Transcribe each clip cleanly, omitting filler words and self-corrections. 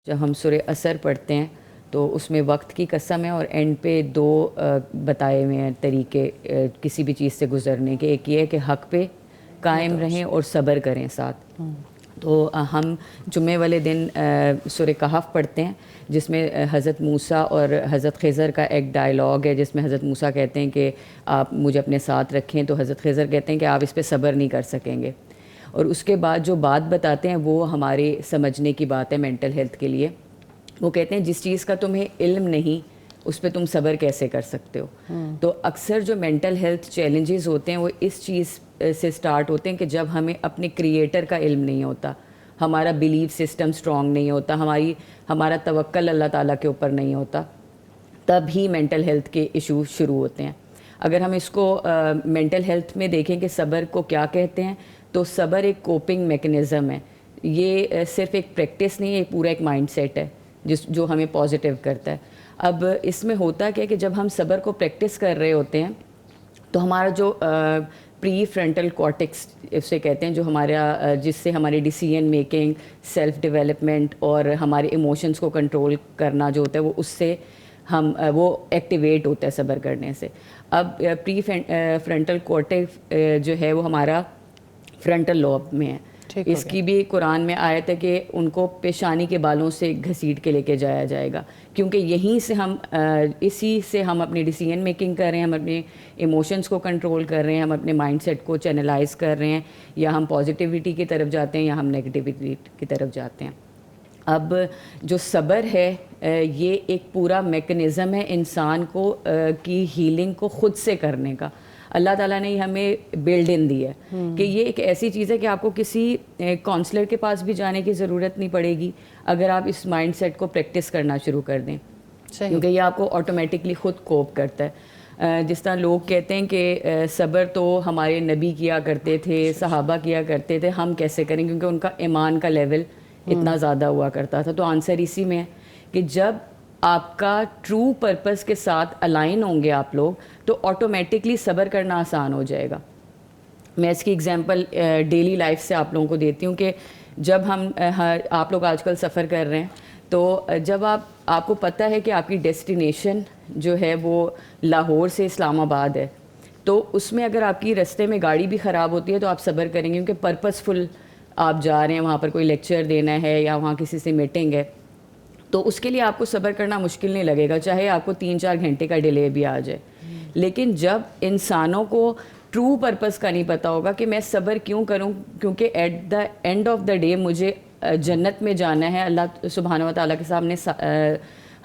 جب ہم سورہ عصر پڑھتے ہیں تو اس میں وقت کی قسم ہے اور اینڈ پہ دو بتائے ہوئے ہیں طریقے کسی بھی چیز سے گزرنے کے. ایک یہ ہے کہ حق پہ قائم رہیں اور صبر کریں ساتھ. تو ہم جمعے والے دن سورہ کہف پڑھتے ہیں جس میں حضرت موسیٰ اور حضرت خضر کا ایک ڈائلاگ ہے جس میں حضرت موسیٰ کہتے ہیں کہ آپ مجھے اپنے ساتھ رکھیں, تو حضرت خضر کہتے ہیں کہ آپ اس پہ صبر نہیں کر سکیں گے. اور اس کے بعد جو بات بتاتے ہیں وہ ہمارے سمجھنے کی بات ہے مینٹل ہیلتھ کے لیے. وہ کہتے ہیں جس چیز کا تمہیں علم نہیں اس پہ تم صبر کیسے کر سکتے ہو. تو اکثر جو مینٹل ہیلتھ چیلنجز ہوتے ہیں وہ اس چیز سے سٹارٹ ہوتے ہیں کہ جب ہمیں اپنے کریٹر کا علم نہیں ہوتا, ہمارا بلیف سسٹم سٹرونگ نہیں ہوتا, ہمارا توکل اللہ تعالیٰ کے اوپر نہیں ہوتا, تب ہی مینٹل ہیلتھ کے ایشوز شروع ہوتے ہیں. اگر ہم اس کو مینٹل ہیلتھ میں دیکھیں کہ صبر کو کیا کہتے ہیں, تو صبر ایک کوپنگ میکنزم ہے. یہ صرف ایک پریکٹس نہیں ہے, یہ پورا ایک مائنڈ سیٹ ہے جو ہمیں پازیٹیو کرتا ہے. اب اس میں ہوتا کیا کہ جب ہم صبر کو پریکٹس کر رہے ہوتے ہیں تو ہمارا جو پری فرنٹل کارٹیکس اسے کہتے ہیں, جو ہمارا جس سے ہماری ڈیسیژن میکنگ, سیلف ڈیولپمنٹ اور ہمارے ایموشنس کو کنٹرول کرنا جو ہوتا ہے وہ اس سے وہ ایکٹیویٹ ہوتا ہے صبر کرنے سے. اب پری فرنٹل کارٹیکس جو ہے وہ ہمارا فرنٹل لوب میں ہے. اس کی بھی قرآن میں آیت ہے کہ ان کو پیشانی کے بالوں سے گھسیٹ کے لے کے جایا جائے گا, کیونکہ یہیں سے اسی سے ہم اپنی ڈیسیژن میکنگ کر رہے ہیں, ہم اپنے ایموشنس کو کنٹرول کر رہے ہیں, ہم اپنے مائنڈ سیٹ کو چینلائز کر رہے ہیں, یا ہم پازیٹیوٹی کی طرف جاتے ہیں یا ہم نیگیٹیوٹی کی طرف جاتے ہیں. اب جو صبر ہے یہ ایک پورا میکنزم ہے انسان کو کی ہیلنگ کو خود سے کرنے کا. اللہ تعالیٰ نے ہمیں بلڈ ان دی ہے کہ یہ ایک ایسی چیز ہے کہ آپ کو کسی کاؤنسلر کے پاس بھی جانے کی ضرورت نہیں پڑے گی اگر آپ اس مائنڈ سیٹ کو پریکٹس کرنا شروع کر دیں, کیونکہ یہ آپ کو آٹومیٹکلی خود کوپ کرتا ہے. جس طرح لوگ کہتے ہیں کہ صبر تو ہمارے نبی کیا کرتے تھے, صحابہ کیا کرتے تھے, ہم کیسے کریں کیونکہ ان کا ایمان کا لیول اتنا زیادہ ہوا کرتا تھا. تو آنسر اسی میں ہے کہ جب آپ کا ٹرو پرپس کے ساتھ الائن ہوں گے آپ لوگ تو آٹومیٹکلی صبر کرنا آسان ہو جائے گا. میں اس کی ایگزامپل ڈیلی لائف سے آپ لوگوں کو دیتی ہوں کہ جب آپ لوگ آج کل سفر کر رہے ہیں تو جب آپ کو پتہ ہے کہ آپ کی ڈیسٹینیشن جو ہے وہ لاہور سے اسلام آباد ہے, تو اس میں اگر آپ کی رستے میں گاڑی بھی خراب ہوتی ہے تو آپ صبر کریں گے کیونکہ پرپسفل آپ جا رہے ہیں, وہاں پر کوئی لیکچر دینا ہے یا وہاں کسی سے میٹنگ ہے, تو اس کے لیے آپ کو صبر کرنا مشکل نہیں لگے گا, چاہے آپ کو 3-4 گھنٹے کا ڈیلے بھی آ جائے. لیکن جب انسانوں کو ٹرو پرپس کا نہیں پتہ ہوگا کہ میں صبر کیوں کروں, کیونکہ at the end of the day مجھے جنت میں جانا ہے, اللہ سبحانہ و تعالیٰ کے سامنے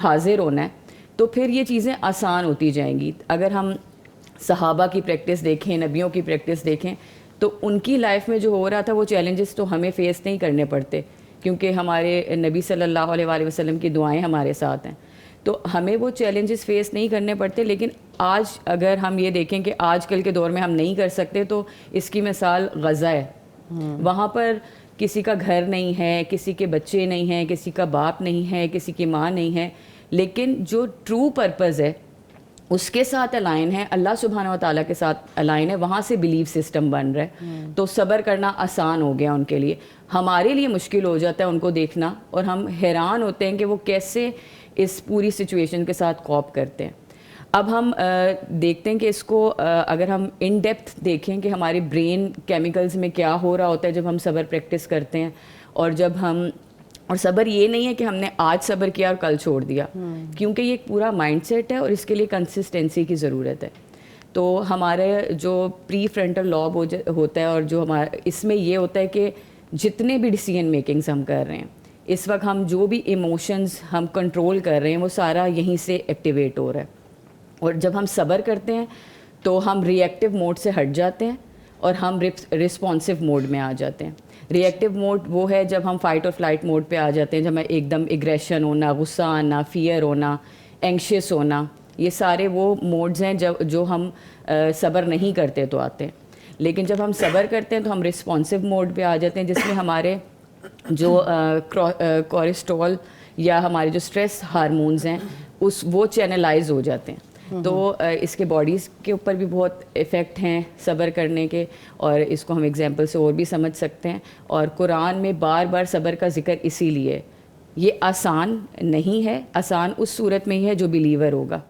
حاضر ہونا ہے, تو پھر یہ چیزیں آسان ہوتی جائیں گی. اگر ہم صحابہ کی پریکٹس دیکھیں, نبیوں کی پریکٹس دیکھیں, تو ان کی لائف میں جو ہو رہا تھا وہ چیلنجز تو ہمیں فیس نہیں کرنے پڑتے کیونکہ ہمارے نبی صلی اللہ علیہ وآلہ وسلم کی دعائیں ہمارے ساتھ ہیں, تو ہمیں وہ چیلنجز فیس نہیں کرنے پڑتے. لیکن آج اگر ہم یہ دیکھیں کہ آج کل کے دور میں ہم نہیں کر سکتے, تو اس کی مثال غزہ ہے. وہاں پر کسی کا گھر نہیں ہے, کسی کے بچے نہیں ہیں, کسی کا باپ نہیں ہے, کسی کی ماں نہیں ہے, لیکن جو ٹرو پرپز ہے اس کے ساتھ الائن ہے, اللہ سبحانہ و تعالیٰ کے ساتھ الائن ہے, وہاں سے بلیف سسٹم بن رہا ہے, تو صبر کرنا آسان ہو گیا ان کے لیے. ہمارے لیے مشکل ہو جاتا ہے ان کو دیکھنا, اور ہم حیران ہوتے ہیں کہ وہ کیسے اس پوری سچویشن کے ساتھ کوپ کرتے ہیں. اب ہم دیکھتے ہیں کہ اس کو اگر ہم ان ڈیپتھ دیکھیں کہ ہمارے برین کیمیکلز میں کیا ہو رہا ہوتا ہے جب ہم صبر پریکٹس کرتے ہیں, اور صبر یہ نہیں ہے کہ ہم نے آج صبر کیا اور کل چھوڑ دیا, کیونکہ یہ ایک پورا مائنڈ سیٹ ہے اور اس کے لیے کنسسٹنسی کی ضرورت ہے. تو ہمارے جو پری فرنٹل لوب ہوتا ہے اور جو ہمارا اس میں یہ ہوتا ہے کہ جتنے بھی ڈیسیژن میکنگز ہم کر رہے ہیں اس وقت, ہم جو بھی ایموشنز ہم کنٹرول کر رہے ہیں وہ سارا یہیں سے ایکٹیویٹ ہو رہا ہے. اور جب ہم صبر کرتے ہیں تو ہم ری ایکٹیو موڈ سے ہٹ جاتے ہیں اور ہم رسپانسو موڈ میں آ جاتے ہیں. ری ایکٹیو موڈ وہ ہے جب ہم فائٹ اور فلائٹ موڈ پہ آ جاتے ہیں, جب ہمیں ایک دم ایگریشن ہونا, غصہ آنا, فیئر ہونا, اینکشیس ہونا, یہ سارے وہ موڈز ہیں جو ہم صبر نہیں کرتے تو آتے ہیں. لیکن جب ہم صبر کرتے ہیں تو ہم رسپانسو موڈ پہ آ جاتے ہیں, جس میں ہمارے جو کورٹیسول یا ہمارے جو اسٹریس ہارمونز ہیں وہ چینلائز ہو جاتے ہیں. تو اس کے باڈیز کے اوپر بھی بہت افیکٹ ہیں صبر کرنے کے, اور اس کو ہم ایگزامپل سے اور بھی سمجھ سکتے ہیں. اور قرآن میں بار بار صبر کا ذکر اسی لیے یہ آسان نہیں ہے. آسان اس صورت میں ہی ہے جو بلیور ہوگا.